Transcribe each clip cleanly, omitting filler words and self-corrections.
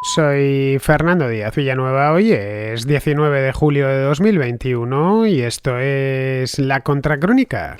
Soy Fernando Díaz Villanueva, hoy es 19 de julio de 2021 y esto es La Contracrónica.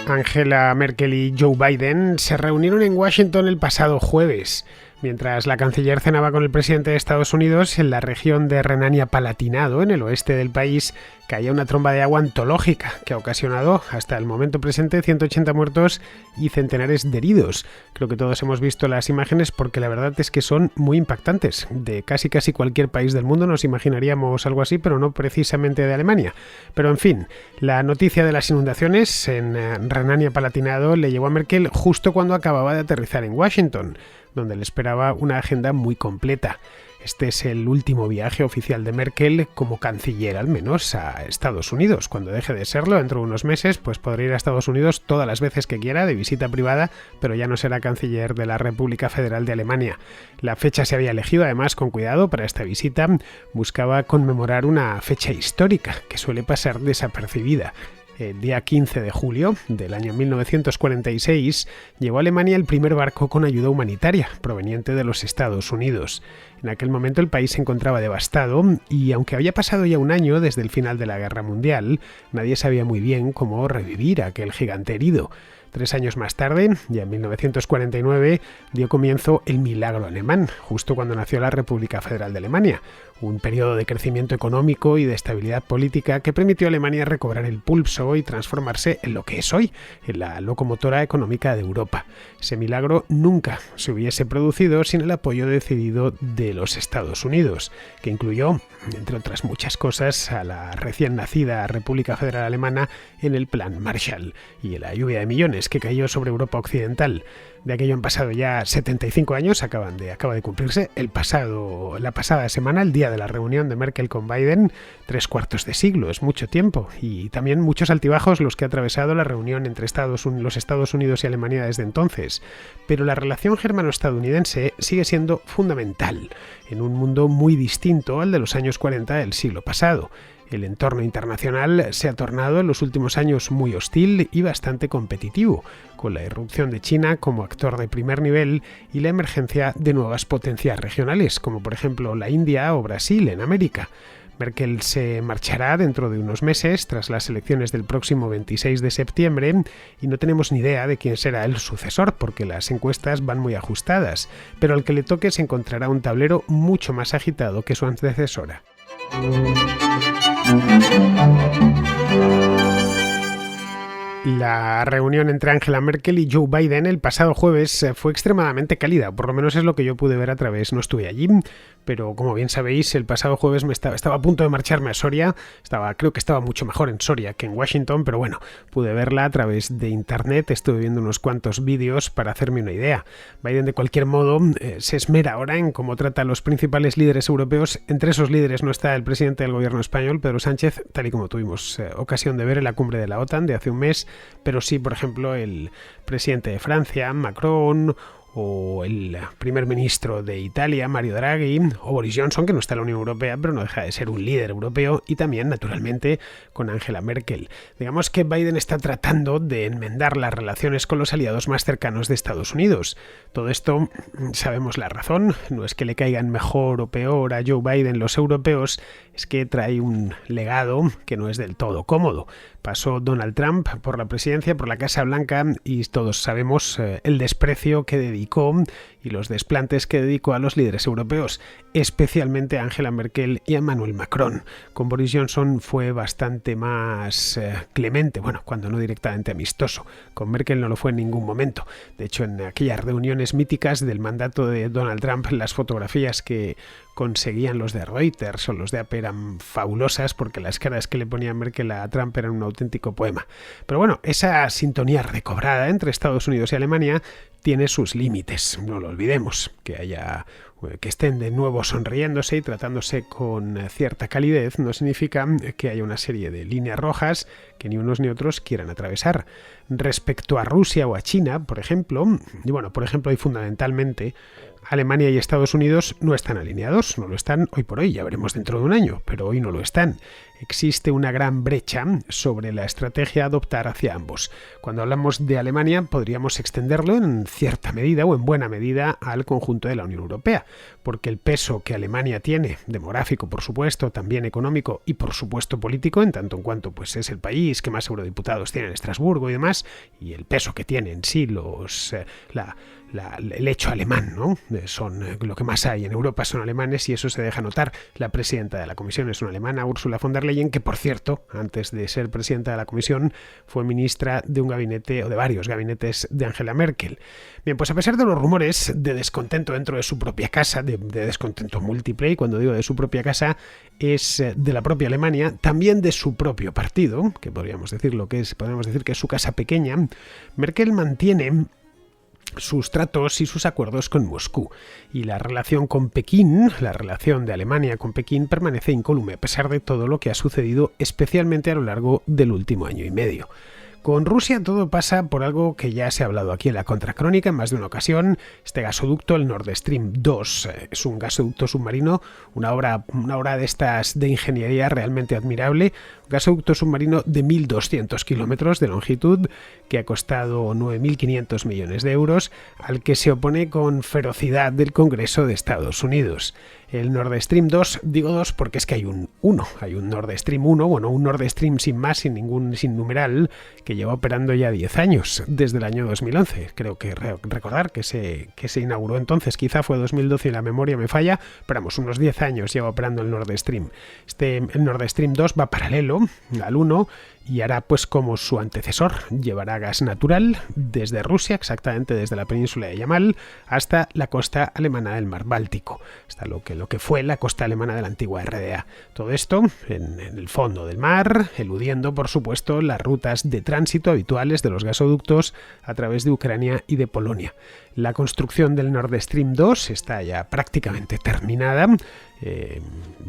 Angela Merkel y Joe Biden se reunieron en Washington el pasado jueves, mientras la canciller cenaba con el presidente de Estados Unidos. En la región de Renania-Palatinado, en el oeste del país, caía una tromba de agua antológica que ha ocasionado hasta el momento presente 180 muertos y centenares de heridos. Creo que todos hemos visto las imágenes porque la verdad es que son muy impactantes. De casi cualquier país del mundo nos imaginaríamos algo así, pero no precisamente de Alemania. Pero en fin, la noticia de las inundaciones en Renania-Palatinado le llegó a Merkel justo cuando acababa de aterrizar en Washington, donde le esperaba una agenda muy completa. Este es el último viaje oficial de Merkel como canciller, al menos a Estados Unidos. Cuando deje de serlo, dentro de unos meses, pues podrá ir a Estados Unidos todas las veces que quiera, de visita privada, pero ya no será canciller de la República Federal de Alemania. La fecha se había elegido, además, con cuidado para esta visita. Buscaba conmemorar una fecha histórica que suele pasar desapercibida. El día 15 de julio del año 1946 llegó a Alemania el primer barco con ayuda humanitaria proveniente de los Estados Unidos. En aquel momento el país se encontraba devastado y, aunque había pasado ya un año desde el final de la Guerra Mundial, nadie sabía muy bien cómo revivir a aquel gigante herido. 3 años más tarde, ya en 1949, dio comienzo el milagro alemán, justo cuando nació la República Federal de Alemania, un periodo de crecimiento económico y de estabilidad política que permitió a Alemania recobrar el pulso y transformarse en lo que es hoy, en la locomotora económica de Europa. Ese milagro nunca se hubiese producido sin el apoyo decidido de los Estados Unidos, que incluyó, entre otras muchas cosas, a la recién nacida República Federal Alemana en el Plan Marshall y la lluvia de millones que cayó sobre Europa Occidental. De aquello han pasado ya 75 años, acaba de cumplirse la pasada semana, el día de la reunión de Merkel con Biden. 3/4 de siglo, es mucho tiempo, y también muchos altibajos los que ha atravesado la reunión entre los Estados Unidos y Alemania desde entonces. Pero la relación germano-estadounidense sigue siendo fundamental, en un mundo muy distinto al de los años 40 del siglo pasado. El entorno internacional se ha tornado en los últimos años muy hostil y bastante competitivo, con la irrupción de China como actor de primer nivel y la emergencia de nuevas potencias regionales, como por ejemplo la India o Brasil en América. Merkel se marchará dentro de unos meses, tras las elecciones del próximo 26 de septiembre, y no tenemos ni idea de quién será el sucesor, porque las encuestas van muy ajustadas, pero al que le toque se encontrará un tablero mucho más agitado que su antecesora. La reunión entre Angela Merkel y Joe Biden el pasado jueves fue extremadamente cálida, por lo menos es lo que yo pude ver a través. No estuve allí, pero como bien sabéis, el pasado jueves estaba a punto de marcharme a Soria. Creo que estaba mucho mejor en Soria que en Washington, pero bueno, pude verla a través de internet. Estuve viendo unos cuantos vídeos para hacerme una idea. Biden, de cualquier modo, se esmera ahora en cómo trata a los principales líderes europeos. Entre esos líderes no está el presidente del gobierno español, Pedro Sánchez, tal y como tuvimos ocasión de ver en la cumbre de la OTAN de hace un mes, pero sí, por ejemplo, el presidente de Francia, Macron, o el primer ministro de Italia, Mario Draghi, o Boris Johnson, que no está en la Unión Europea, pero no deja de ser un líder europeo, y también, naturalmente, con Angela Merkel. Digamos que Biden está tratando de enmendar las relaciones con los aliados más cercanos de Estados Unidos. Todo esto, sabemos la razón, no es que le caigan mejor o peor a Joe Biden los europeos, es que trae un legado que no es del todo cómodo. Pasó Donald Trump por la presidencia, por la Casa Blanca, y todos sabemos el desprecio que dedicó y los desplantes que dedicó a los líderes europeos, especialmente a Angela Merkel y a Emmanuel Macron. Con Boris Johnson fue bastante más clemente, bueno, cuando no directamente amistoso. Con Merkel no lo fue en ningún momento. De hecho, en aquellas reuniones míticas del mandato de Donald Trump, las fotografías que conseguían los de Reuters o los de AP eran fabulosas, porque las caras que le ponía Merkel a Trump eran un auténtico poema. Pero bueno, esa sintonía recobrada entre Estados Unidos y Alemania tiene sus límites, no lo olvidemos. Que estén de nuevo sonriéndose y tratándose con cierta calidez no significa que haya una serie de líneas rojas que ni unos ni otros quieran atravesar. Respecto a Rusia o a China, por ejemplo, y fundamentalmente Alemania y Estados Unidos no están alineados, no lo están hoy por hoy, ya veremos dentro de un año, pero hoy no lo están. Existe una gran brecha sobre la estrategia a adoptar hacia ambos. Cuando hablamos de Alemania, podríamos extenderlo en cierta medida o en buena medida al conjunto de la Unión Europea, porque el peso que Alemania tiene, demográfico por supuesto, también económico y por supuesto político, en tanto en cuanto pues, es el país que más eurodiputados tiene en Estrasburgo y demás, y el peso que tiene en sí el hecho alemán, ¿no? Son lo que más hay en Europa, son alemanes, y eso se deja notar. La presidenta de la Comisión es una alemana, Ursula von der Leyen, que por cierto, antes de ser presidenta de la Comisión, fue ministra de un gabinete o de varios gabinetes de Angela Merkel. Bien, pues a pesar de los rumores de descontento dentro de su propia casa, de descontento múltiple, y cuando digo de su propia casa es de la propia Alemania, también de su propio partido, que podríamos decir que es su casa pequeña, Merkel mantiene sus tratos y sus acuerdos con Moscú. Y la relación con Pekín, la relación de Alemania con Pekín, permanece incólume a pesar de todo lo que ha sucedido, especialmente a lo largo del último año y medio. Con Rusia todo pasa por algo que ya se ha hablado aquí en la Contracrónica en más de una ocasión. Este gasoducto, el Nord Stream 2, es un gasoducto submarino, una obra de estas de ingeniería realmente admirable. Un gasoducto submarino de 1.200 kilómetros de longitud que ha costado 9.500 millones de euros, al que se opone con ferocidad del Congreso de Estados Unidos. El Nord Stream 2, digo 2 porque es que hay un Nord Stream 1, bueno, un Nord Stream sin más, sin numeral, que lleva operando ya 10 años, desde el año 2011. Creo que recordar que se inauguró entonces, quizá fue 2012 y la memoria me falla, pero vamos, unos 10 años lleva operando el Nord Stream. El Nord Stream 2 va paralelo al 1 y hará pues como su antecesor, llevará gas natural desde Rusia, exactamente desde la península de Yamal, hasta la costa alemana del mar Báltico, hasta lo que fue la costa alemana de la antigua RDA. Todo esto en el fondo del mar, eludiendo por supuesto las rutas de tránsito habituales de los gasoductos a través de Ucrania y de Polonia. La construcción del Nord Stream 2 está ya prácticamente terminada. El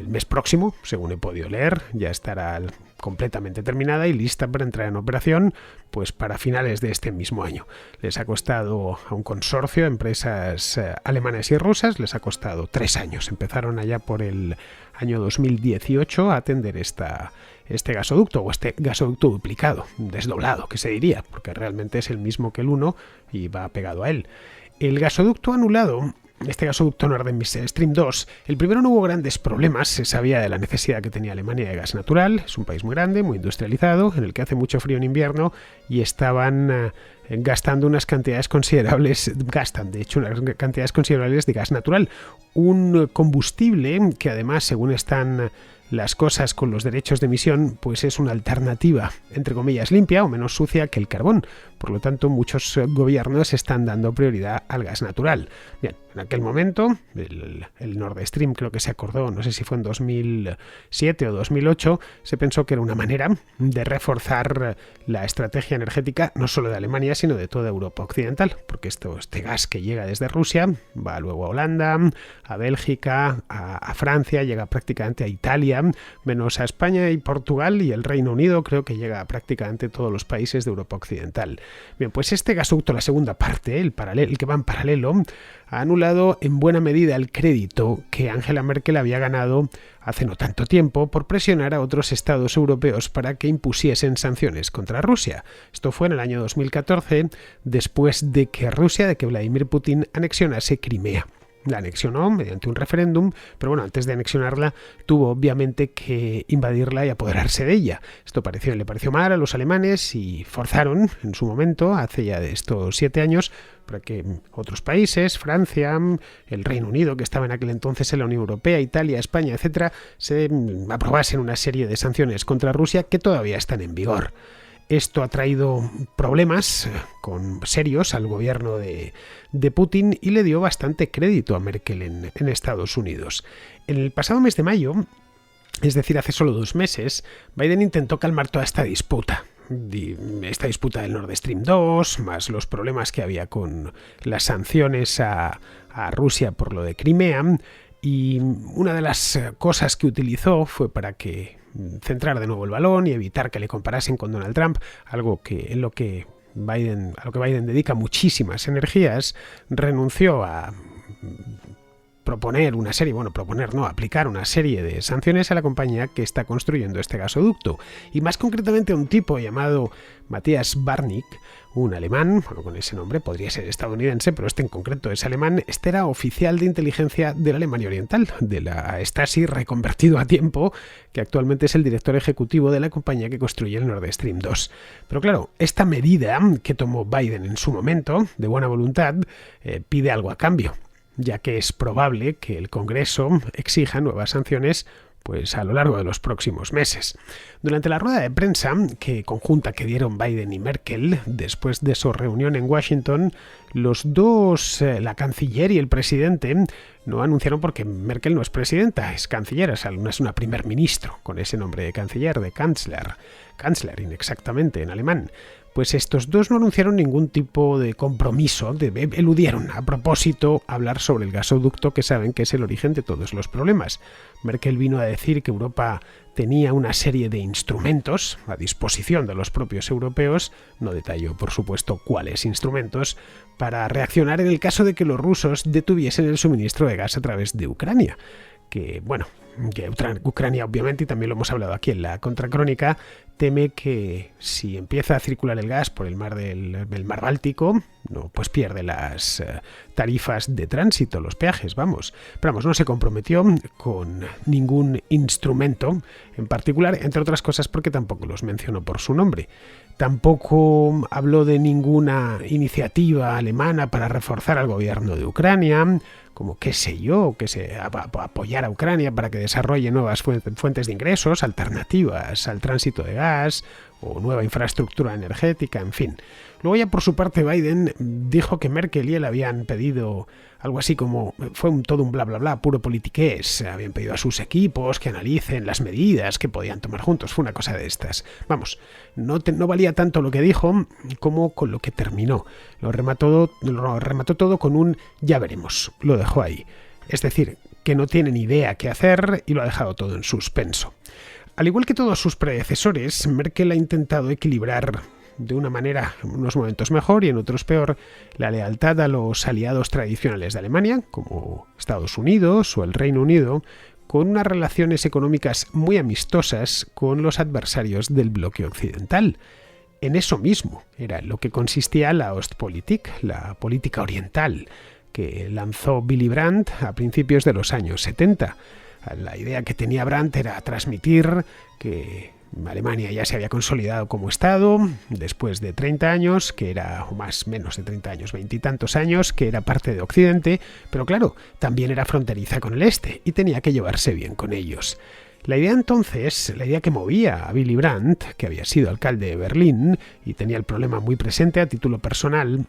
mes próximo, según he podido leer, ya estará completamente terminada y lista para entrar en operación pues para finales de este mismo año. Les ha costado a un consorcio de empresas alemanas y rusas, les ha costado 3 años. Empezaron allá por el año 2018 a atender este gasoducto, o este gasoducto duplicado, desdoblado, que se diría, porque realmente es el mismo que el 1 y va pegado a él. El gasoducto anulado, este gasoducto Nord Stream 2, el primero no hubo grandes problemas, se sabía de la necesidad que tenía Alemania de gas natural, es un país muy grande, muy industrializado, en el que hace mucho frío en invierno y estaban gastando unas cantidades considerables, unas cantidades considerables de gas natural, un combustible que además, según están las cosas con los derechos de emisión, pues es una alternativa, entre comillas, limpia o menos sucia que el carbón. Por lo tanto, muchos gobiernos están dando prioridad al gas natural. Bien, en aquel momento, el Nord Stream creo que se acordó, no sé si fue en 2007 o 2008, se pensó que era una manera de reforzar la estrategia energética no solo de Alemania, sino de toda Europa occidental, porque este gas que llega desde Rusia va luego a Holanda, a Bélgica, a Francia, llega prácticamente a Italia, menos a España y Portugal, y el Reino Unido creo que llega a prácticamente todos los países de Europa occidental. Bien, pues este gasoducto, la segunda parte, el que va en paralelo, ha anulado en buena medida el crédito que Angela Merkel había ganado hace no tanto tiempo por presionar a otros estados europeos para que impusiesen sanciones contra Rusia. Esto fue en el año 2014, después de que Vladimir Putin anexionase Crimea. La anexionó mediante un referéndum, pero bueno, antes de anexionarla tuvo obviamente que invadirla y apoderarse de ella. Esto le pareció mal a los alemanes y forzaron en su momento, hace ya de estos 7 años, para que otros países, Francia, el Reino Unido, que estaba en aquel entonces en la Unión Europea, Italia, España, etcétera, se aprobasen una serie de sanciones contra Rusia que todavía están en vigor. Esto ha traído problemas serios al gobierno de Putin y le dio bastante crédito a Merkel en Estados Unidos. En el pasado mes de mayo, es decir, hace solo 2 meses, Biden intentó calmar toda esta disputa del Nord Stream 2, más los problemas que había con las sanciones a Rusia por lo de Crimea, y una de las cosas que utilizó fue para que centrar de nuevo el balón y evitar que le comparasen con Donald Trump, algo que a lo que Biden dedica muchísimas energías. Renunció a aplicar una serie de sanciones a la compañía que está construyendo este gasoducto, y más concretamente a un tipo llamado Matthias Barnick, un alemán, con ese nombre podría ser estadounidense, pero este en concreto es alemán. Este era oficial de inteligencia de la Alemania Oriental, de la Stasi reconvertido a tiempo, que actualmente es el director ejecutivo de la compañía que construye el Nord Stream 2. Pero claro, esta medida que tomó Biden en su momento, de buena voluntad, pide algo a cambio, ya que es probable que el Congreso exija nuevas sanciones a lo largo de los próximos meses. Durante la rueda de prensa conjunta que dieron Biden y Merkel después de su reunión en Washington, los dos, la canciller y el presidente, no anunciaron, porque Merkel no es presidenta, es canciller, es una primer ministro, con ese nombre de canciller, de Kanzlerin exactamente en alemán. Pues estos dos no anunciaron ningún tipo de compromiso, eludieron a propósito hablar sobre el gasoducto, que saben que es el origen de todos los problemas. Merkel vino a decir que Europa tenía una serie de instrumentos a disposición de los propios europeos, no detalló por supuesto cuáles instrumentos, para reaccionar en el caso de que los rusos detuviesen el suministro de gas a través de Ucrania. Que Ucrania obviamente, y también lo hemos hablado aquí en la Contracrónica, teme que si empieza a circular el gas por el mar Báltico, pues pierde las tarifas de tránsito, los peajes, Pero no se comprometió con ningún instrumento en particular, entre otras cosas porque tampoco los mencionó por su nombre. Tampoco habló de ninguna iniciativa alemana para reforzar al gobierno de Ucrania, como que se apoyar a Ucrania para que desarrolle nuevas fuentes de ingresos, alternativas al tránsito de gas o nueva infraestructura energética, en fin. Luego ya por su parte Biden dijo que Merkel y él habían pedido algo así como, todo un bla bla bla, puro politiqués, habían pedido a sus equipos que analicen las medidas que podían tomar juntos, fue una cosa de estas. No valía tanto lo que dijo como con lo que terminó. Lo remató todo con un ya veremos, lo dejó ahí. Es decir, que no tiene ni idea qué hacer y lo ha dejado todo en suspenso. Al igual que todos sus predecesores, Merkel ha intentado equilibrar de una manera, en unos momentos mejor y en otros peor, la lealtad a los aliados tradicionales de Alemania, como Estados Unidos o el Reino Unido, con unas relaciones económicas muy amistosas con los adversarios del bloque occidental. En eso mismo era lo que consistía la Ostpolitik, la política oriental, que lanzó Willy Brandt a principios de los años 70. La idea que tenía Brandt era transmitir que Alemania ya se había consolidado como Estado después de 30 años, que era, o menos de 30 años, 20 y tantos años, que era parte de Occidente, pero claro, también era fronteriza con el Este y tenía que llevarse bien con ellos. La idea que movía a Willy Brandt, que había sido alcalde de Berlín y tenía el problema muy presente a título personal,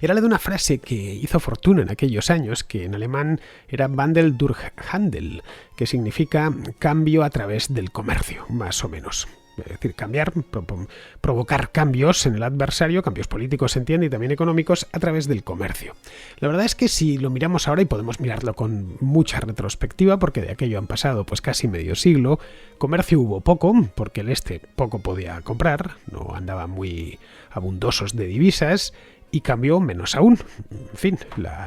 era la de una frase que hizo fortuna en aquellos años, que en alemán era Wandel durch Handel, que significa cambio a través del comercio, más o menos. Es decir, provocar cambios en el adversario, cambios políticos se entiende y también económicos, a través del comercio. La verdad es que si lo miramos ahora, y podemos mirarlo con mucha retrospectiva, porque de aquello han pasado casi medio siglo, comercio hubo poco, porque el Este poco podía comprar, no andaban muy abundosos de divisas, y cambió menos aún. En fin,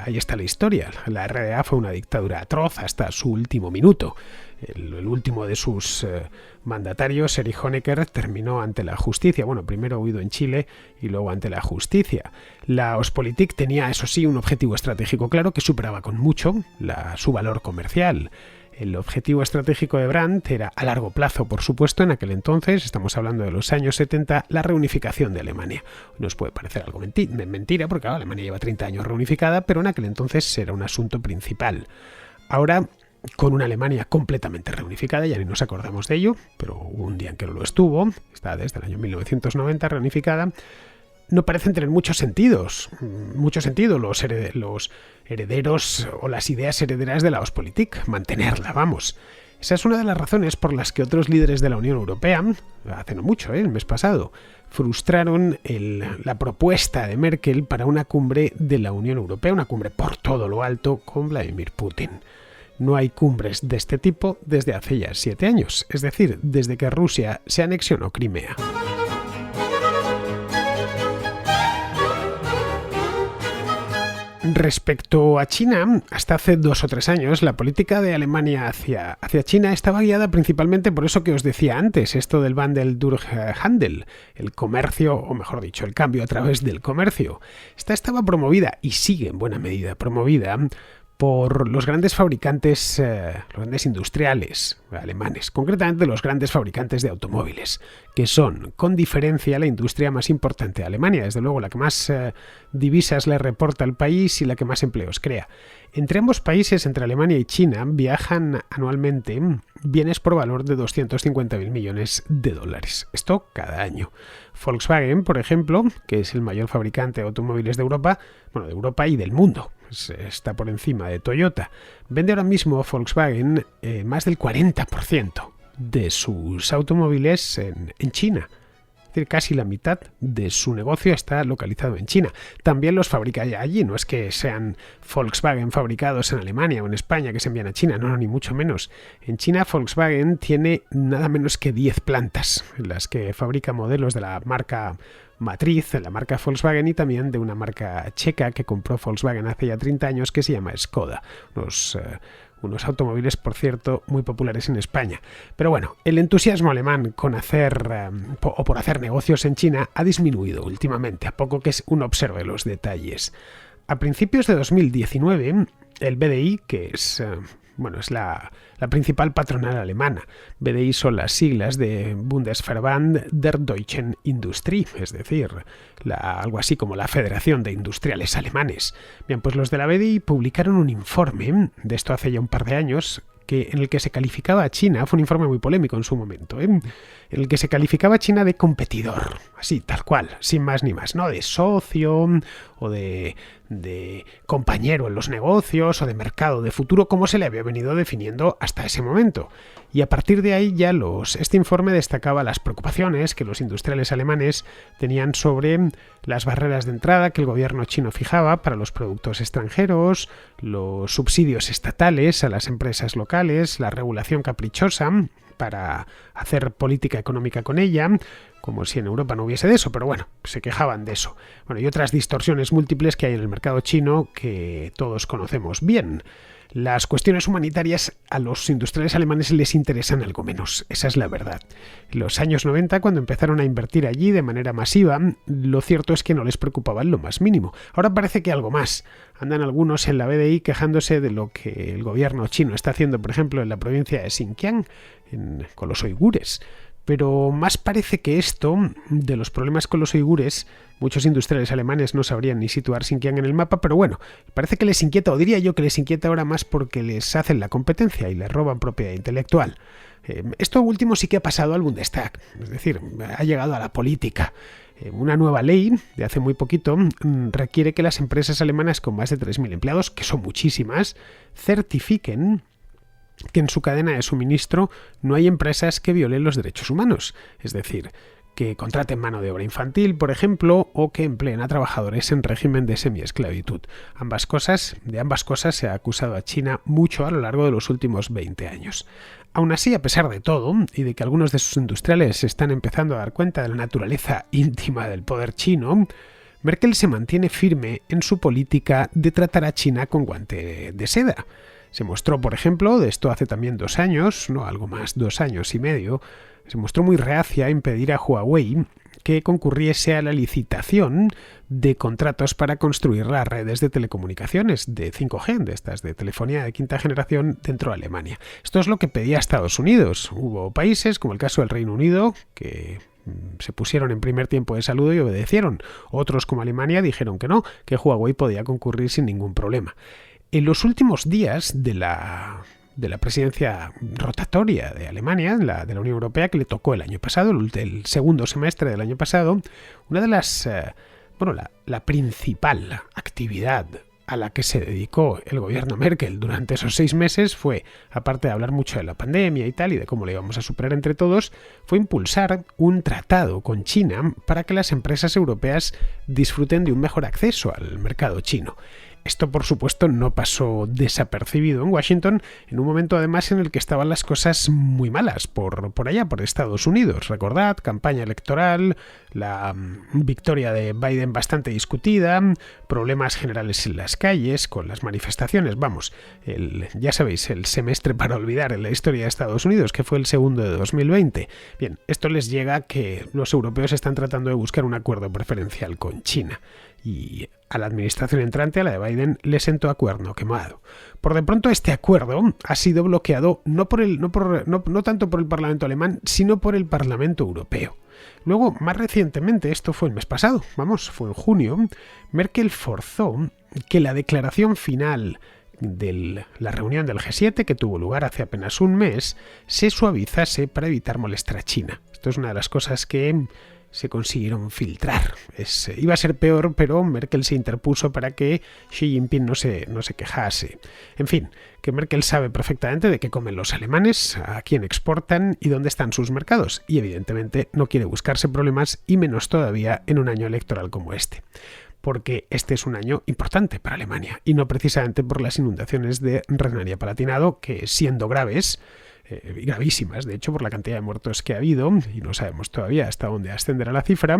ahí está la historia. La RDA fue una dictadura atroz hasta su último minuto. El último de sus mandatarios, Erich Honecker, terminó ante la justicia. Primero huido en Chile y luego ante la justicia. La Ostpolitik tenía, eso sí, un objetivo estratégico claro que superaba con mucho su valor comercial. El objetivo estratégico de Brandt era, a largo plazo, por supuesto, en aquel entonces, estamos hablando de los años 70, la reunificación de Alemania. Nos puede parecer algo mentira, porque Alemania lleva 30 años reunificada, pero en aquel entonces era un asunto principal. Ahora, con una Alemania completamente reunificada, ya ni nos acordamos de ello, pero hubo un día en que no lo estuvo, está desde el año 1990 reunificada, no parecen tener mucho sentido los herederos o las ideas herederas de la Ostpolitik, mantenerla, Esa es una de las razones por las que otros líderes de la Unión Europea, hace no mucho, el mes pasado, frustraron la propuesta de Merkel para una cumbre de la Unión Europea, una cumbre por todo lo alto con Vladimir Putin. No hay cumbres de este tipo desde hace ya 7 años, es decir, desde que Rusia se anexionó Crimea. Respecto a China, hasta hace 2 o 3 años, la política de Alemania hacia China estaba guiada principalmente por eso que os decía antes, esto del Wandel durch Handel, el comercio, o mejor dicho, el cambio a través del comercio. Esta estaba promovida, y sigue en buena medida promovida, por los grandes fabricantes, los grandes industriales alemanes, concretamente los grandes fabricantes de automóviles, que son, con diferencia, la industria más importante de Alemania, desde luego la que más divisas le reporta al país y la que más empleos crea. Entre ambos países, entre Alemania y China, viajan anualmente bienes por valor de 250.000 millones de dólares. Esto cada año. Volkswagen, por ejemplo, que es el mayor fabricante de automóviles de Europa, bueno, de Europa y del mundo, está por encima de Toyota, vende ahora mismo Volkswagen más del 40% de sus automóviles en China. Es decir, casi la mitad de su negocio está localizado en China. También los fabrica allí, no es que sean Volkswagen fabricados en Alemania o en España que se envían a China, no, ni mucho menos. En China Volkswagen tiene nada menos que 10 plantas en las que fabrica modelos de la marca matriz, de la marca Volkswagen, y también de una marca checa que compró Volkswagen hace ya 30 años que se llama Skoda. Unos automóviles, por cierto, muy populares en España. Pero bueno, el entusiasmo alemán por hacer negocios en China ha disminuido últimamente, a poco que uno observe los detalles. A principios de 2019, el BDI, que es la principal patronal alemana. BDI son las siglas de Bundesverband der Deutschen Industrie, es decir, algo así como la Federación de Industriales Alemanes. Bien, pues los de la BDI publicaron un informe, de esto hace ya un par de años, en el que se calificaba a China, fue un informe muy polémico en su momento, en el que se calificaba a China de competidor, así, tal cual, sin más ni más, no de socio o de compañero en los negocios o de mercado de futuro, como se le había venido definiendo hasta ese momento. Y a partir de ahí ya este informe destacaba las preocupaciones que los industriales alemanes tenían sobre las barreras de entrada que el gobierno chino fijaba para los productos extranjeros, los subsidios estatales a las empresas locales, la regulación caprichosa para hacer política económica con ella, como si en Europa no hubiese de eso, pero bueno, se quejaban de eso. Bueno, y otras distorsiones múltiples que hay en el mercado chino que todos conocemos bien. Las cuestiones humanitarias a los industriales alemanes les interesan algo menos, esa es la verdad. En los años 90, cuando empezaron a invertir allí de manera masiva, lo cierto es que no les preocupaba en lo más mínimo. Ahora parece que algo más. Andan algunos en la BDI quejándose de lo que el gobierno chino está haciendo, por ejemplo, en la provincia de Xinjiang, con los uigures. Pero más parece que esto, de los problemas con los uigures, muchos industriales alemanes no sabrían ni situar Xinjiang en el mapa, pero bueno, parece que les inquieta, o diría yo que les inquieta ahora más porque les hacen la competencia y les roban propiedad intelectual. Esto último sí que ha pasado al Bundestag, es decir, ha llegado a la política. Una nueva ley de hace muy poquito requiere que las empresas alemanas con más de 3.000 empleados, que son muchísimas, certifiquen que en su cadena de suministro no hay empresas que violen los derechos humanos, es decir, que contraten mano de obra infantil, por ejemplo, o que empleen a trabajadores en régimen de semiesclavitud. De ambas cosas se ha acusado a China mucho a lo largo de los últimos 20 años. Aún así, a pesar de todo, y de que algunos de sus industriales se están empezando a dar cuenta de la naturaleza íntima del poder chino, Merkel se mantiene firme en su política de tratar a China con guante de seda. Se mostró, por ejemplo, de esto hace también 2 años, no algo más, 2 años y medio, se mostró muy reacia a impedir a Huawei que concurriese a la licitación de contratos para construir las redes de telecomunicaciones de 5G, de estas de telefonía de quinta generación dentro de Alemania. Esto es lo que pedía Estados Unidos. Hubo países, como el caso del Reino Unido, que se pusieron en primer tiempo de saludo y obedecieron. Otros, como Alemania, dijeron que no, que Huawei podía concurrir sin ningún problema. En los últimos días de la presidencia rotatoria de Alemania, de la Unión Europea, que le tocó el año pasado, el segundo semestre del año pasado, una de las, la principal actividad a la que se dedicó el gobierno Merkel durante esos 6 meses fue, aparte de hablar mucho de la pandemia y tal, y de cómo le íbamos a superar entre todos, fue impulsar un tratado con China para que las empresas europeas disfruten de un mejor acceso al mercado chino. Esto, por supuesto, no pasó desapercibido en Washington, en un momento además en el que estaban las cosas muy malas por allá, por Estados Unidos. Recordad, campaña electoral, la victoria de Biden bastante discutida, problemas generales en las calles, con las manifestaciones. Vamos, ya sabéis, el semestre para olvidar en la historia de Estados Unidos, que fue el segundo de 2020. Bien, esto les llega que los europeos están tratando de buscar un acuerdo preferencial con China. Y a la administración entrante, a la de Biden, le sentó a cuerno quemado. Por de pronto este acuerdo ha sido bloqueado no tanto por el Parlamento alemán, sino por el Parlamento europeo. Luego, más recientemente, esto fue el mes pasado, fue en junio, Merkel forzó que la declaración final de la reunión del G7, que tuvo lugar hace apenas un mes, se suavizase para evitar molestar a China. Esto es una de las cosas que se consiguieron filtrar. Iba a ser peor, pero Merkel se interpuso para que Xi Jinping no se quejase. En fin, que Merkel sabe perfectamente de qué comen los alemanes, a quién exportan y dónde están sus mercados, y evidentemente no quiere buscarse problemas, y menos todavía en un año electoral como este. Porque este es un año importante para Alemania, y no precisamente por las inundaciones de Renania-Palatinado, que siendo graves, gravísimas, de hecho, por la cantidad de muertos que ha habido, y no sabemos todavía hasta dónde ascenderá la cifra,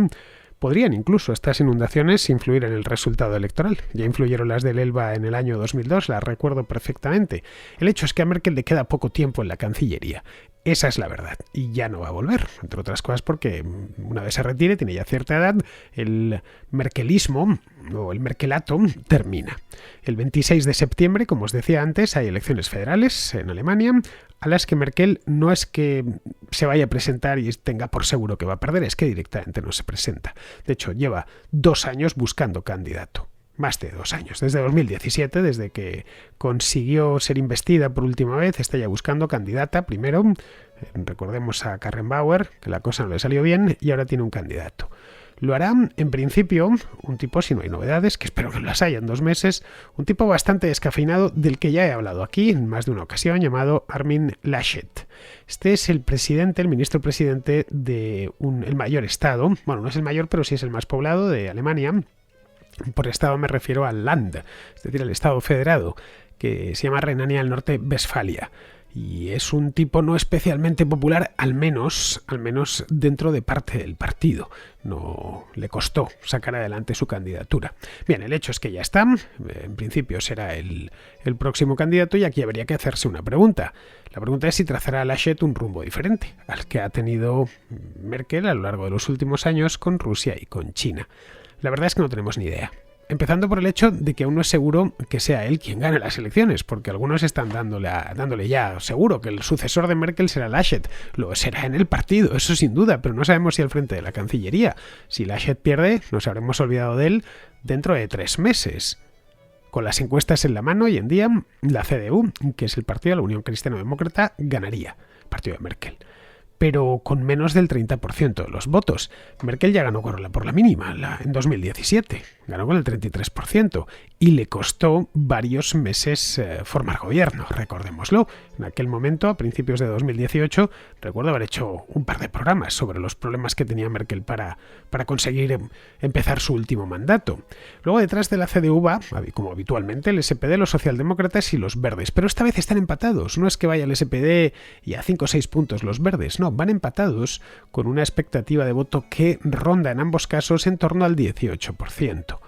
podrían incluso estas inundaciones influir en el resultado electoral. Ya influyeron las del Elba en el año 2002, las recuerdo perfectamente. El hecho es que a Merkel le queda poco tiempo en la Cancillería. Esa es la verdad, y ya no va a volver, entre otras cosas porque una vez se retire, tiene ya cierta edad, el merkelismo o el merkelato termina. El 26 de septiembre, como os decía antes, hay elecciones federales en Alemania, a las que Merkel no es que se vaya a presentar y tenga por seguro que va a perder, es que directamente no se presenta. De hecho, lleva 2 años buscando candidato. Más de 2 años, desde 2017, desde que consiguió ser investida por última vez, está ya buscando candidata. Primero, recordemos a Karen Bauer, que la cosa no le salió bien, y ahora tiene un candidato. Lo hará, en principio, un tipo, si no hay novedades, que espero que las haya en 2 meses, un tipo bastante descafeinado, del que ya he hablado aquí en más de una ocasión, llamado Armin Laschet. Este es el ministro presidente de el mayor estado, bueno, no es el mayor, pero sí es el más poblado de Alemania. Por estado me refiero al Land, es decir, al estado federado, que se llama Renania del Norte-Westfalia. Y es un tipo no especialmente popular, al menos dentro de parte del partido. No le costó sacar adelante su candidatura. Bien, el hecho es que ya está. En principio será el próximo candidato, y aquí habría que hacerse una pregunta. La pregunta es si trazará a Laschet un rumbo diferente al que ha tenido Merkel a lo largo de los últimos años con Rusia y con China. La verdad es que no tenemos ni idea. Empezando por el hecho de que aún no es seguro que sea él quien gane las elecciones, porque algunos están dándole ya seguro que el sucesor de Merkel será Laschet. Lo será en el partido, eso sin duda, pero no sabemos si al frente de la Cancillería. Si Laschet pierde, nos habremos olvidado de él dentro de 3 meses. Con las encuestas en la mano, hoy en día, la CDU, que es el partido de la Unión Cristiano-Demócrata, ganaría, el partido de Merkel. Pero con menos del 30% de los votos. Merkel ya ganó por la mínima en 2017, ganó con el 33%, y le costó varios meses formar gobierno, recordémoslo. En aquel momento, a principios de 2018, recuerdo haber hecho un par de programas sobre los problemas que tenía Merkel para conseguir empezar su último mandato. Luego, detrás de la CDU va, como habitualmente, el SPD, los socialdemócratas y los verdes, pero esta vez están empatados. No es que vaya el SPD y a 5 o 6 puntos los verdes, no, van empatados con una expectativa de voto que ronda en ambos casos en torno al 18%.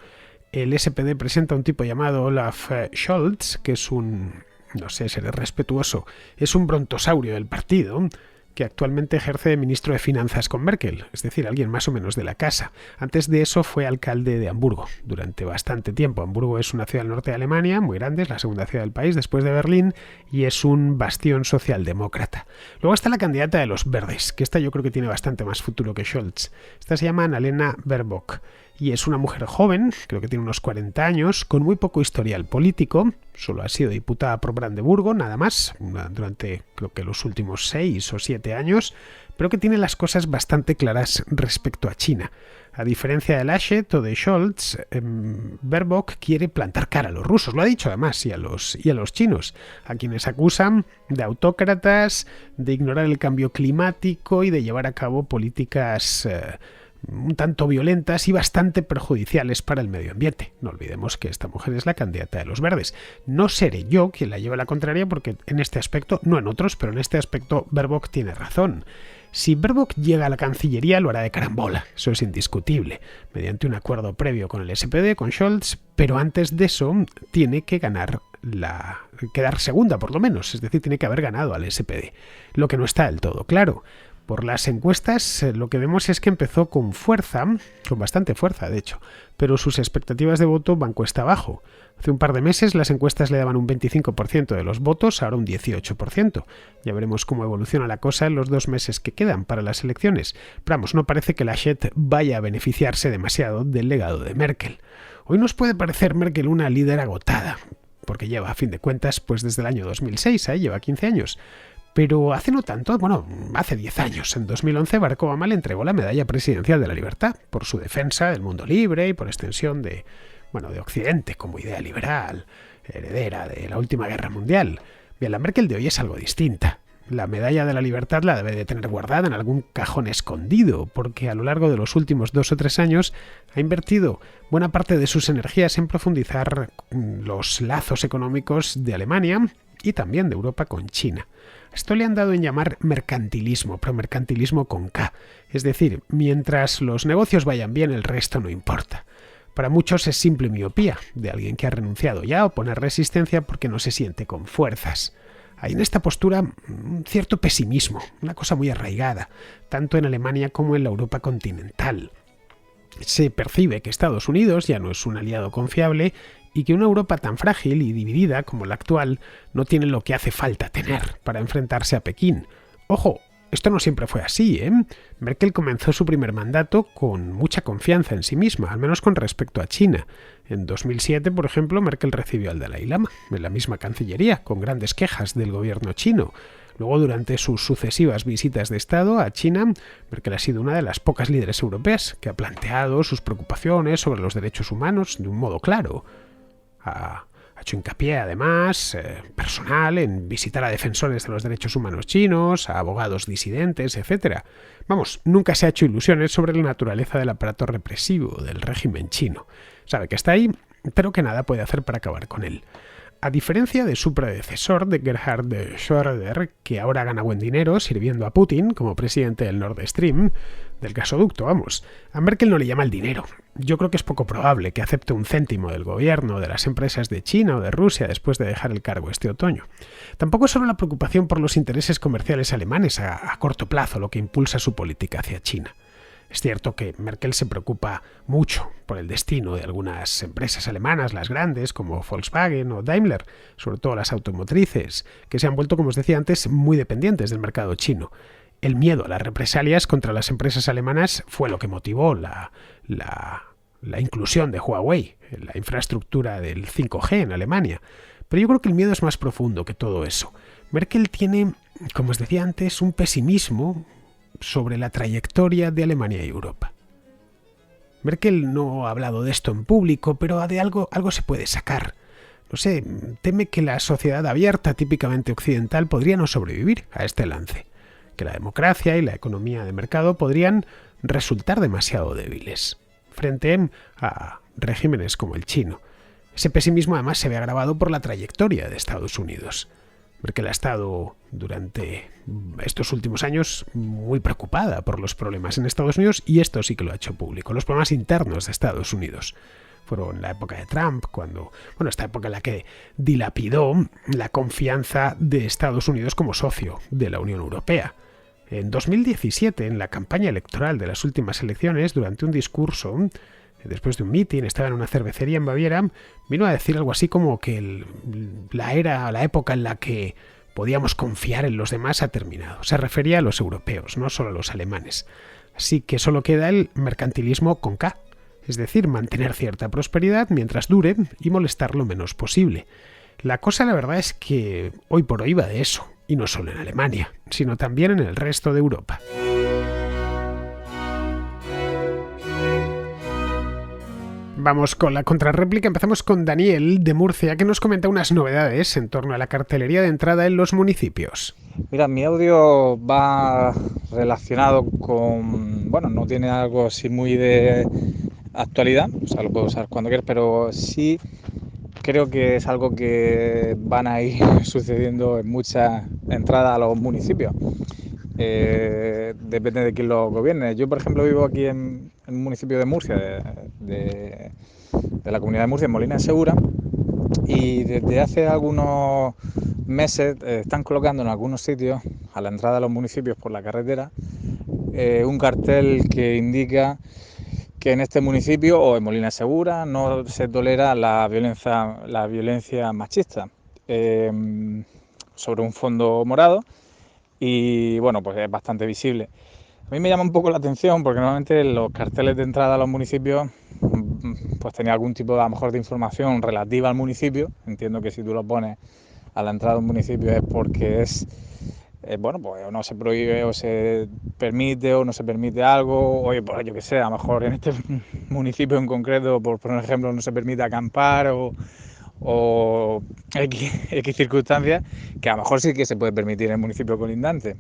El SPD presenta un tipo llamado Olaf Scholz, que es no sé, seré respetuoso, es un brontosaurio del partido, que actualmente ejerce de ministro de Finanzas con Merkel, es decir, alguien más o menos de la casa. Antes de eso fue alcalde de Hamburgo durante bastante tiempo. Hamburgo es una ciudad del norte de Alemania, muy grande, es la segunda ciudad del país después de Berlín, y es un bastión socialdemócrata. Luego está la candidata de los verdes, que esta yo creo que tiene bastante más futuro que Scholz. Esta se llama Annalena Baerbock, y es una mujer joven, creo que tiene unos 40 años, con muy poco historial político. Solo ha sido diputada por Brandeburgo, nada más, durante creo que los últimos 6 o 7 años, pero que tiene las cosas bastante claras respecto a China. A diferencia de Laschet o de Scholz, Baerbock quiere plantar cara a los rusos, lo ha dicho además, y a los chinos, a quienes acusan de autócratas, de ignorar el cambio climático y de llevar a cabo políticas un tanto violentas y bastante perjudiciales para el medio ambiente. No olvidemos que esta mujer es la candidata de los Verdes. No seré yo quien la lleve la contraria porque en este aspecto, no en otros, pero en este aspecto Baerbock tiene razón. Si Baerbock llega a la Cancillería lo hará de carambola, eso es indiscutible, mediante un acuerdo previo con el SPD, con Scholz, pero antes de eso tiene que quedar segunda por lo menos, es decir, tiene que haber ganado al SPD, lo que no está del todo claro. Por las encuestas lo que vemos es que empezó con fuerza, con bastante fuerza de hecho, pero sus expectativas de voto van cuesta abajo. Hace un par de meses las encuestas le daban un 25% de los votos, ahora un 18%. Ya veremos cómo evoluciona la cosa en los 2 meses que quedan para las elecciones. Pero vamos, no parece que Laschet vaya a beneficiarse demasiado del legado de Merkel. Hoy nos puede parecer Merkel una líder agotada, porque lleva a fin de cuentas pues desde el año 2006, lleva 15 años. Pero hace no tanto, hace 10 años, en 2011, Barack Obama le entregó la Medalla Presidencial de la Libertad por su defensa del mundo libre y por extensión de Occidente como idea liberal, heredera de la última guerra mundial. Bien, la Merkel de hoy es algo distinta. La Medalla de la Libertad la debe de tener guardada en algún cajón escondido, porque a lo largo de los últimos 2 o 3 años ha invertido buena parte de sus energías en profundizar los lazos económicos de Alemania y también de Europa con China. Esto le han dado en llamar mercantilismo, pero mercantilismo con K. Es decir, mientras los negocios vayan bien, el resto no importa. Para muchos es simple miopía de alguien que ha renunciado ya a oponer resistencia porque no se siente con fuerzas. Hay en esta postura un cierto pesimismo, una cosa muy arraigada, tanto en Alemania como en la Europa continental. Se percibe que Estados Unidos ya no es un aliado confiable y que una Europa tan frágil y dividida como la actual no tiene lo que hace falta tener para enfrentarse a Pekín. Ojo, esto no siempre fue así, ¿eh? Merkel comenzó su primer mandato con mucha confianza en sí misma, al menos con respecto a China. En 2007, por ejemplo, Merkel recibió al Dalai Lama en la misma Cancillería, con grandes quejas del gobierno chino. Luego, durante sus sucesivas visitas de Estado a China, Merkel ha sido una de las pocas líderes europeas que ha planteado sus preocupaciones sobre los derechos humanos de un modo claro. Ha hecho hincapié, además, personal en visitar a defensores de los derechos humanos chinos, a abogados disidentes, etc. Vamos, nunca se ha hecho ilusiones sobre la naturaleza del aparato represivo del régimen chino. Sabe que está ahí, pero que nada puede hacer para acabar con él. A diferencia de su predecesor, de Gerhard Schröder, que ahora gana buen dinero sirviendo a Putin como presidente del Nord Stream, del gasoducto, a Merkel no le llama el dinero. Yo creo que es poco probable que acepte un céntimo del gobierno, de las empresas de China o de Rusia después de dejar el cargo este otoño. Tampoco es solo la preocupación por los intereses comerciales alemanes a corto plazo lo que impulsa su política hacia China. Es cierto que Merkel se preocupa mucho por el destino de algunas empresas alemanas, las grandes, como Volkswagen o Daimler, sobre todo las automotrices, que se han vuelto, como os decía antes, muy dependientes del mercado chino. El miedo a las represalias contra las empresas alemanas fue lo que motivó la inclusión de Huawei en la infraestructura del 5G en Alemania. Pero yo creo que el miedo es más profundo que todo eso. Merkel tiene, como os decía antes, un pesimismo sobre la trayectoria de Alemania y Europa. Merkel no ha hablado de esto en público, pero de algo se puede sacar. No sé, teme que la sociedad abierta, típicamente occidental, podría no sobrevivir a este lance, que la democracia y la economía de mercado podrían resultar demasiado débiles frente a regímenes como el chino. Ese pesimismo además se ve agravado por la trayectoria de Estados Unidos. Merkel ha estado durante estos últimos años muy preocupada por los problemas en Estados Unidos y esto sí que lo ha hecho público, los problemas internos de Estados Unidos. Fueron la época de Trump, esta época en la que dilapidó la confianza de Estados Unidos como socio de la Unión Europea. En 2017, en la campaña electoral de las últimas elecciones, durante un discurso, después de un mitin, estaba en una cervecería en Baviera, vino a decir algo así como que la época en la que podíamos confiar en los demás ha terminado. Se refería a los europeos, no solo a los alemanes. Así que solo queda el mercantilismo con K, es decir, mantener cierta prosperidad mientras dure y molestar lo menos posible. La cosa, la verdad, es que hoy por hoy va de eso, y no solo en Alemania, sino también en el resto de Europa. Vamos con la contrarréplica. Empezamos con Daniel de Murcia, que nos comenta unas novedades en torno a la cartelería de entrada en los municipios. Mira, mi audio va relacionado con bueno, no tiene algo así muy de actualidad, o sea, lo puedo usar cuando quieras, pero sí creo que es algo que van a ir sucediendo en muchas entradas a los municipios. Depende de quién lo gobierne. Yo, por ejemplo, vivo aquí en un municipio de Murcia, de la comunidad de Murcia, en Molina de Segura, y desde hace algunos meses están colocando en algunos sitios, a la entrada de los municipios por la carretera, un cartel que indica que en este municipio o en Molina Segura no se tolera la violencia machista, sobre un fondo morado, y bueno, pues es bastante visible. A mí me llama un poco la atención porque normalmente los carteles de entrada a los municipios pues tenía algún tipo de, a lo mejor, de información relativa al municipio. Entiendo que si tú lo pones a la entrada de un municipio es porque es bueno, pues o no se prohíbe o se permite o no se permite algo. Oye, pues yo que sé, a lo mejor en este municipio en concreto, por poner ejemplo, no se permite acampar o X circunstancias, que a lo mejor sí que se puede permitir en el municipio colindante.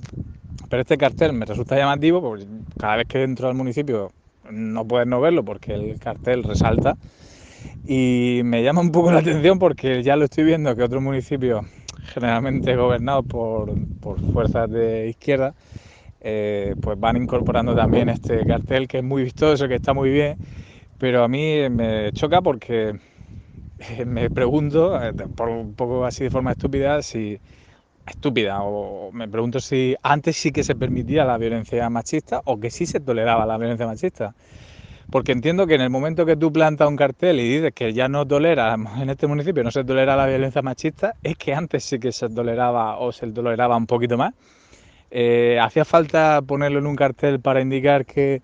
Pero este cartel me resulta llamativo porque cada vez que entro al municipio no puedes no verlo porque el cartel resalta, y me llama un poco la atención porque ya lo estoy viendo que otros municipios, generalmente gobernados por fuerzas de izquierda, pues van incorporando también este cartel, que es muy vistoso, que está muy bien, pero a mí me choca porque me pregunto, por un poco así de forma estúpida, o me pregunto si antes sí que se permitía la violencia machista o que sí se toleraba la violencia machista. Porque entiendo que en el momento que tú plantas un cartel y dices que ya no tolera, en este municipio no se tolera la violencia machista, es que antes sí que se toleraba o se toleraba un poquito más. ¿Hacía falta ponerlo en un cartel para indicar que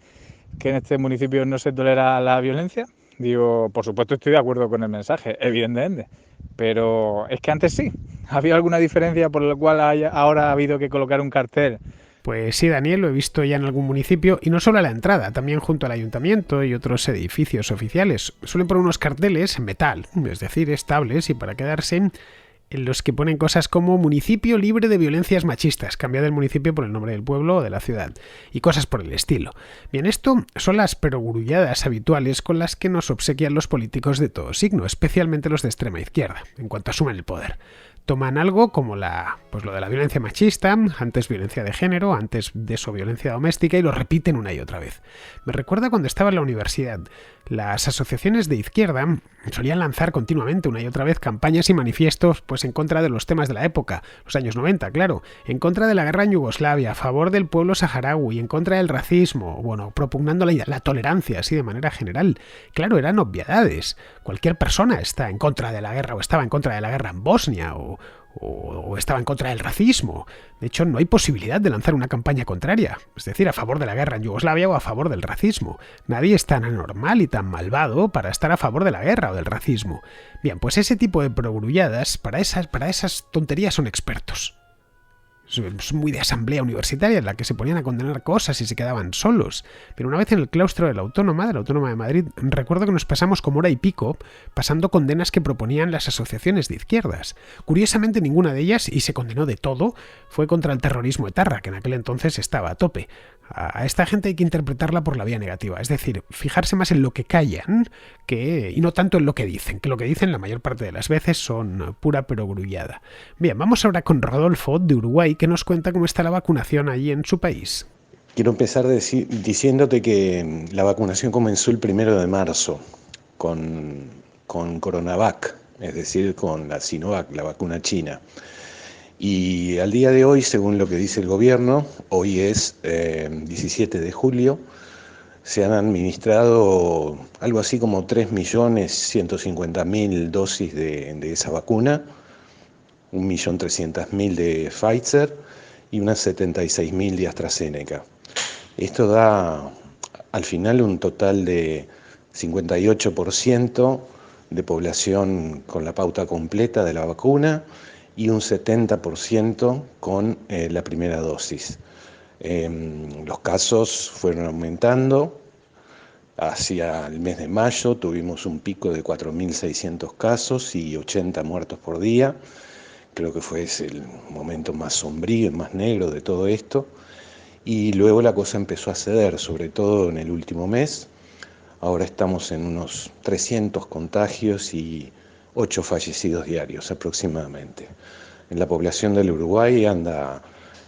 en este municipio no se tolera la violencia? Digo, por supuesto estoy de acuerdo con el mensaje, evidentemente, pero es que antes sí. ¿Había alguna diferencia por la cual ahora ha habido que colocar un cartel? Pues sí, Daniel, lo he visto ya en algún municipio, y no solo a la entrada, también junto al ayuntamiento y otros edificios oficiales. Suelen poner unos carteles en metal, es decir, estables y para quedarse, en los que ponen cosas como municipio libre de violencias machistas, cambiado el municipio por el nombre del pueblo o de la ciudad, y cosas por el estilo. Bien, esto son las perogrulladas habituales con las que nos obsequian los políticos de todo signo, especialmente los de extrema izquierda, en cuanto asumen el poder. Toman algo como pues lo de la violencia machista, antes violencia de género, antes de eso violencia doméstica, y lo repiten una y otra vez. Me recuerda cuando estaba en la universidad. Las asociaciones de izquierda solían lanzar continuamente una y otra vez campañas y manifiestos pues en contra de los temas de la época, los años 90, claro, en contra de la guerra en Yugoslavia, a favor del pueblo saharaui, en contra del racismo, bueno, propugnando la tolerancia así de manera general. Claro, eran obviedades. Cualquier persona está en contra de la guerra o estaba en contra de la guerra en Bosnia o estaba en contra del racismo. De hecho, no hay posibilidad de lanzar una campaña contraria, es decir, a favor de la guerra en Yugoslavia o a favor del racismo. Nadie es tan anormal y tan malvado para estar a favor de la guerra o del racismo. Bien, pues ese tipo de progrulladas, para esas tonterías son expertos. Es muy de asamblea universitaria en la que se ponían a condenar cosas y se quedaban solos. Pero una vez en el claustro de la Autónoma de Madrid, recuerdo que nos pasamos como hora y pico pasando condenas que proponían las asociaciones de izquierdas. Curiosamente, ninguna de ellas, y se condenó de todo, fue contra el terrorismo etarra, que en aquel entonces estaba a tope. A esta gente hay que interpretarla por la vía negativa, es decir, fijarse más en lo que callan y no tanto en lo que dicen, que lo que dicen la mayor parte de las veces son pura perogrullada. Bien, vamos ahora con Rodolfo de Uruguay, que nos cuenta cómo está la vacunación allí en su país. Quiero empezar diciéndote que la vacunación comenzó el 1 de marzo con Coronavac, es decir, con la Sinovac, la vacuna china. Y al día de hoy, según lo que dice el gobierno, hoy es 17 de julio, se han administrado algo así como 3.150.000 dosis de esa vacuna, 1.300.000 de Pfizer y unas 76.000 de AstraZeneca. Esto da al final un total de 58% de población con la pauta completa de la vacuna y un 70% con la primera dosis. Los casos fueron aumentando. Hacia el mes de mayo tuvimos un pico de 4.600 casos y 80 muertos por día. Creo que fue ese el momento más sombrío y más negro de todo esto. y luego la cosa empezó a ceder, sobre todo en el último mes. Ahora estamos en unos 300 contagios y 8 fallecidos diarios aproximadamente. En la población del Uruguay anda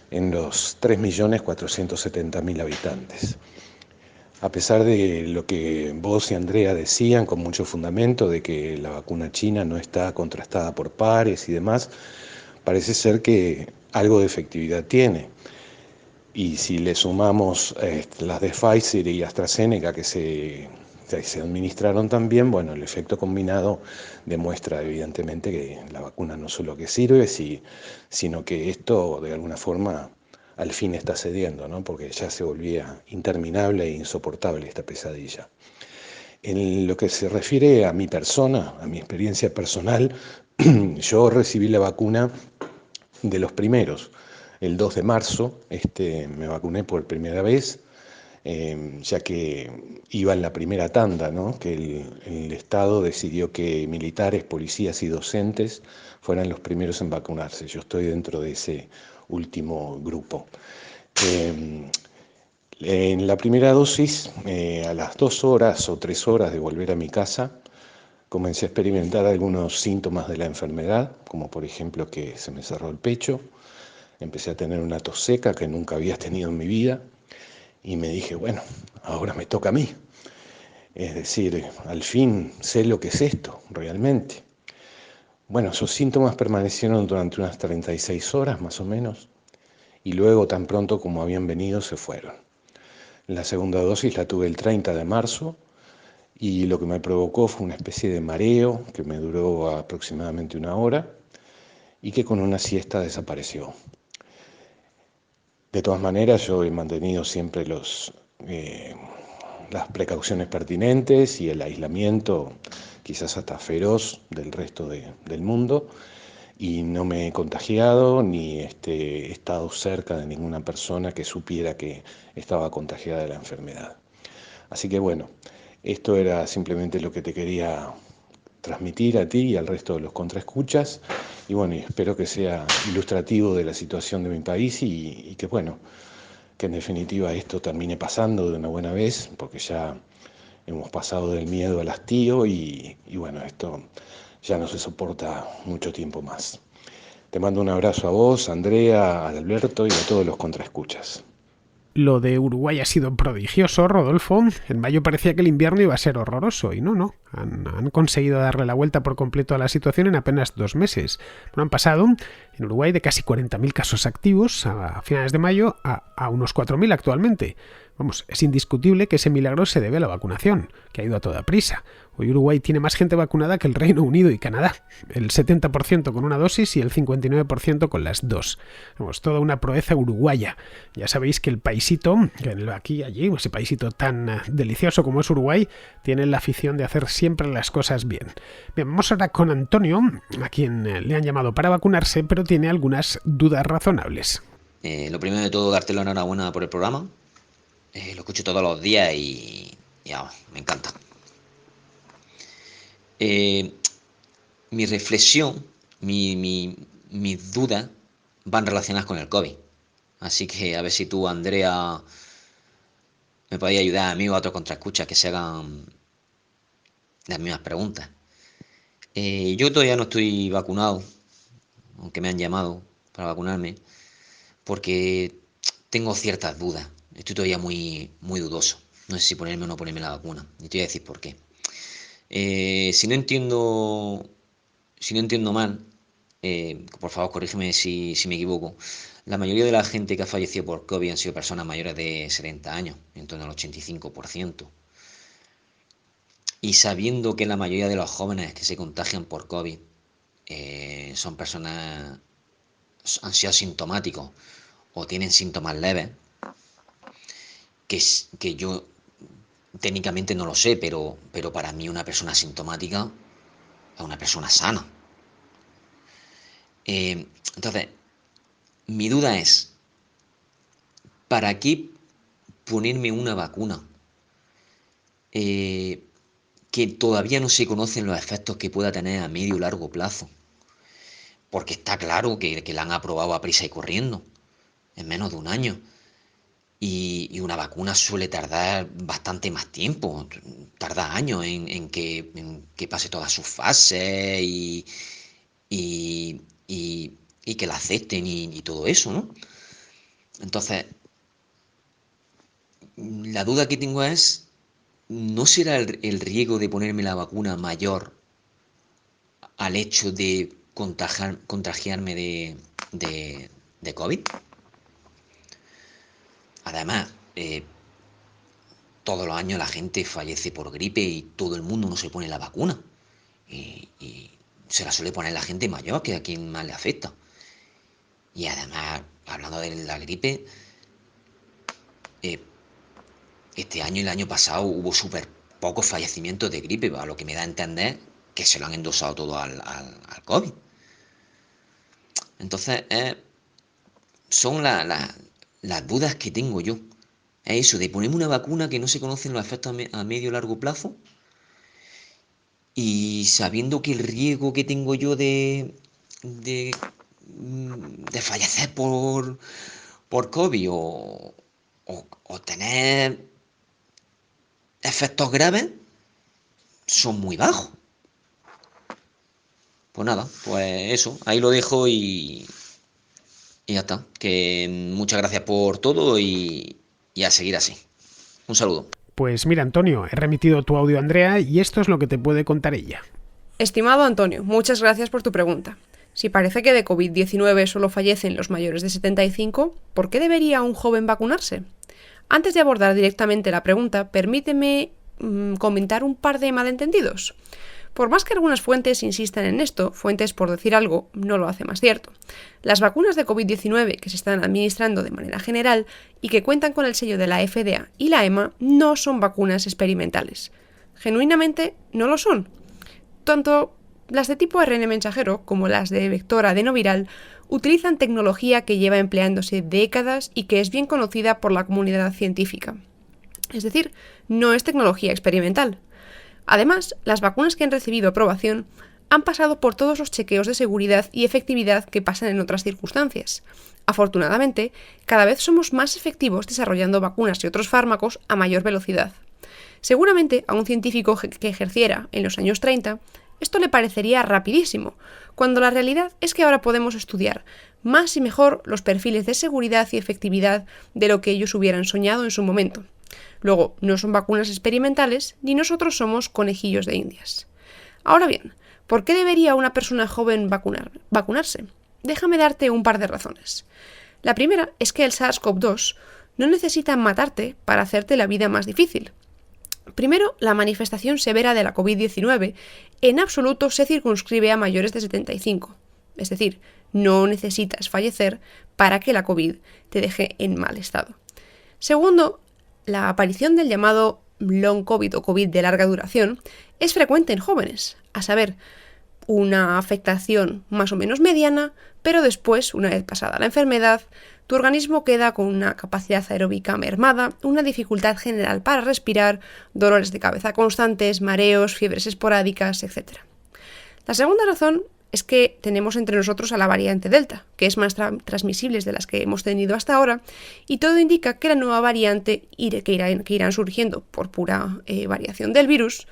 en los 3.470.000 habitantes. A pesar de lo que vos y Andrea decían con mucho fundamento de que la vacuna china no está contrastada por pares y demás, parece ser que algo de efectividad tiene. Y si le sumamos las de Pfizer y AstraZeneca que se administraron también, bueno, el efecto combinado demuestra evidentemente que la vacuna no solo que sirve, sino que esto de alguna forma al fin está cediendo, ¿no? Porque ya se volvía interminable e insoportable esta pesadilla. En lo que se refiere a mi persona, a mi experiencia personal, yo recibí la vacuna de los primeros. El 2 de marzo me vacuné por primera vez, ya que iba en la primera tanda, ¿no? Que el Estado decidió que militares, policías y docentes fueran los primeros en vacunarse. Yo estoy dentro de ese último grupo. En la primera dosis, a las 2 horas o 3 horas de volver a mi casa, comencé a experimentar algunos síntomas de la enfermedad, como por ejemplo que se me cerró el pecho, empecé a tener una tos seca que nunca había tenido en mi vida y me dije, bueno, ahora me toca a mí. Es decir, al fin sé lo que es esto, realmente. Bueno, esos síntomas permanecieron durante unas 36 horas más o menos y luego tan pronto como habían venido se fueron. La segunda dosis la tuve el 30 de marzo y lo que me provocó fue una especie de mareo que me duró aproximadamente una hora y que con una siesta desapareció. De todas maneras, yo he mantenido siempre las precauciones pertinentes y el aislamiento, quizás hasta feroz, del resto del mundo, y no me he contagiado ni he estado cerca de ninguna persona que supiera que estaba contagiada de la enfermedad. Así que bueno, esto era simplemente lo que te quería transmitir a ti y al resto de los contraescuchas. Y bueno, espero que sea ilustrativo de la situación de mi país y que bueno, que en definitiva esto termine pasando de una buena vez, porque ya hemos pasado del miedo al hastío y bueno, esto ya no se soporta mucho tiempo más. Te mando un abrazo a vos, a Andrea, a Alberto y a todos los contraescuchas. Lo de Uruguay ha sido prodigioso, Rodolfo. En mayo parecía que el invierno iba a ser horroroso y no. Han conseguido darle la vuelta por completo a la situación en apenas 2 meses. Bueno, han pasado en Uruguay de casi 40.000 casos activos a finales de mayo a unos 4.000 actualmente. Vamos, es indiscutible que ese milagro se debe a la vacunación, que ha ido a toda prisa. Hoy Uruguay tiene más gente vacunada que el Reino Unido y Canadá. El 70% con una dosis y el 59% con las dos. Vamos, toda una proeza uruguaya. Ya sabéis que el paisito, aquí y allí, ese paisito tan delicioso como es Uruguay, tiene la afición de hacer siempre las cosas bien. Bien, vamos ahora con Antonio, a quien le han llamado para vacunarse, pero tiene algunas dudas razonables. Lo primero de todo, darte la enhorabuena por el programa. Lo escucho todos los días y me encanta. Mi reflexión, mis dudas van relacionadas con el COVID. Así que a ver si tú, Andrea, me podéis ayudar a mí o a otros contraescuchas que se hagan las mismas preguntas. Yo todavía no estoy vacunado, aunque me han llamado para vacunarme, porque tengo ciertas dudas. Estoy todavía muy dudoso. No sé si ponerme o no ponerme la vacuna. Y te voy a decir por qué. Si no entiendo mal, por favor corrígeme si me equivoco. La mayoría de la gente que ha fallecido por COVID han sido personas mayores de 70 años, en torno al 85%. Y sabiendo que la mayoría de los jóvenes que se contagian por COVID son personas, han sido asintomáticos o tienen síntomas leves, que yo técnicamente no lo sé, pero para mí una persona asintomática es una persona sana. Entonces, mi duda es, ¿para qué ponerme una vacuna que todavía no se conocen los efectos que pueda tener a medio o largo plazo? Porque está claro que la han aprobado a prisa y corriendo, en menos de un año. y una vacuna suele tardar bastante más tiempo, tarda años en que pase todas sus fases y, y que la acepten y todo eso, ¿no? Entonces, la duda que tengo es, ¿no será el riesgo de ponerme la vacuna mayor al hecho de contagiarme de COVID? Además, todos los años la gente fallece por gripe y todo el mundo no se pone la vacuna. Y se la suele poner la gente mayor, que es a quien más le afecta. Y además, hablando de la gripe, este año y el año pasado hubo súper pocos fallecimientos de gripe, a lo que me da a entender que se lo han endosado todo al COVID. Entonces, son las dudas que tengo yo. Es eso, de ponerme una vacuna que no se conocen los efectos a medio o largo plazo y sabiendo que el riesgo que tengo yo de fallecer por COVID o tener efectos graves son muy bajos. Pues nada, pues eso, ahí lo dejo y ya está. Que muchas gracias por todo y a seguir así. Un saludo. Pues mira, Antonio, he remitido tu audio a Andrea y esto es lo que te puede contar ella. Estimado Antonio, muchas gracias por tu pregunta. Si parece que de COVID-19 solo fallecen los mayores de 75, ¿por qué debería un joven vacunarse? Antes de abordar directamente la pregunta, permíteme comentar un par de malentendidos. Por más que algunas fuentes insistan en esto, fuentes por decir algo no lo hace más cierto. Las vacunas de COVID-19 que se están administrando de manera general y que cuentan con el sello de la FDA y la EMA no son vacunas experimentales. Genuinamente no lo son. Tanto las de tipo ARN mensajero como las de vector adenoviral utilizan tecnología que lleva empleándose décadas y que es bien conocida por la comunidad científica. Es decir, no es tecnología experimental. Además, las vacunas que han recibido aprobación han pasado por todos los chequeos de seguridad y efectividad que pasan en otras circunstancias. Afortunadamente, cada vez somos más efectivos desarrollando vacunas y otros fármacos a mayor velocidad. Seguramente a un científico que ejerciera en los años 30, esto le parecería rapidísimo, cuando la realidad es que ahora podemos estudiar más y mejor los perfiles de seguridad y efectividad de lo que ellos hubieran soñado en su momento. Luego, no son vacunas experimentales, ni nosotros somos conejillos de indias. Ahora bien, ¿por qué debería una persona joven vacunarse? Déjame darte un par de razones. La primera es que el SARS-CoV-2 no necesita matarte para hacerte la vida más difícil. Primero, la manifestación severa de la COVID-19 en absoluto se circunscribe a mayores de 75. Es decir, no necesitas fallecer para que la COVID te deje en mal estado. Segundo, la aparición del llamado long COVID o COVID de larga duración es frecuente en jóvenes, a saber, una afectación más o menos mediana, pero después, una vez pasada la enfermedad, tu organismo queda con una capacidad aeróbica mermada, una dificultad general para respirar, dolores de cabeza constantes, mareos, fiebres esporádicas, etc. La segunda razón es que tenemos entre nosotros a la variante Delta, que es más transmisible de las que hemos tenido hasta ahora, y todo indica que la nueva variante que irán surgiendo por pura variación del virus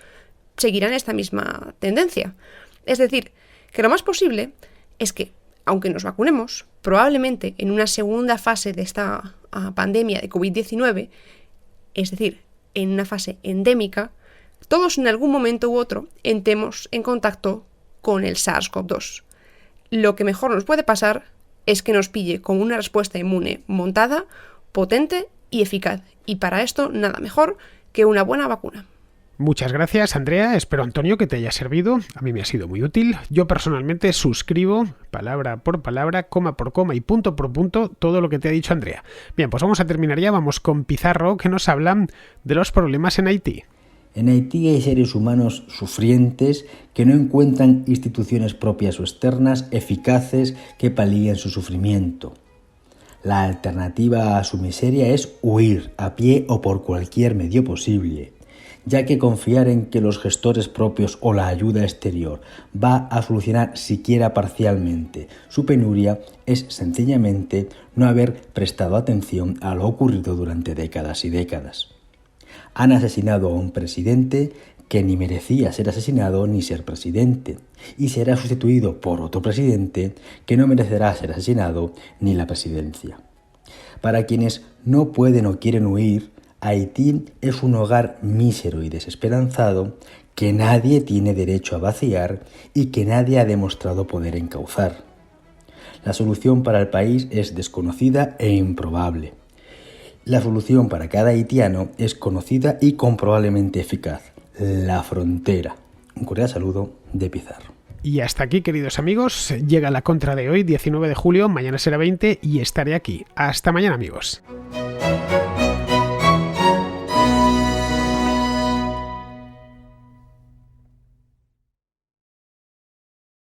seguirán esta misma tendencia. Es decir, que lo más posible es que, aunque nos vacunemos, probablemente en una segunda fase de esta pandemia de COVID-19, es decir, en una fase endémica, todos en algún momento u otro entremos en contacto con el SARS-CoV-2. Lo que mejor nos puede pasar es que nos pille con una respuesta inmune montada, potente y eficaz. Y para esto nada mejor que una buena vacuna. Muchas gracias, Andrea. Espero, Antonio, que te haya servido. A mí me ha sido muy útil. Yo personalmente suscribo, palabra por palabra, coma por coma y punto por punto, todo lo que te ha dicho Andrea. Bien, pues vamos a terminar ya. Vamos con Pizarro, que nos hablan de los problemas en Haití. En Haití hay seres humanos sufrientes que no encuentran instituciones propias o externas eficaces que palíen su sufrimiento. La alternativa a su miseria es huir a pie o por cualquier medio posible. ya que confiar en que los gestores propios o la ayuda exterior va a solucionar siquiera parcialmente su penuria es sencillamente no haber prestado atención a lo ocurrido durante décadas y décadas. Han asesinado a un presidente que ni merecía ser asesinado ni ser presidente, y será sustituido por otro presidente que no merecerá ser asesinado ni la presidencia. Para quienes no pueden o quieren huir, Haití es un hogar mísero y desesperanzado que nadie tiene derecho a vaciar y que nadie ha demostrado poder encauzar. La solución para el país es desconocida e improbable. La solución para cada haitiano es conocida y comprobablemente eficaz: la frontera. Un cordial saludo de Pizarro. Y hasta aquí, queridos amigos, llega la contra de hoy, 19 de julio, mañana será 20 y estaré aquí. Hasta mañana, amigos.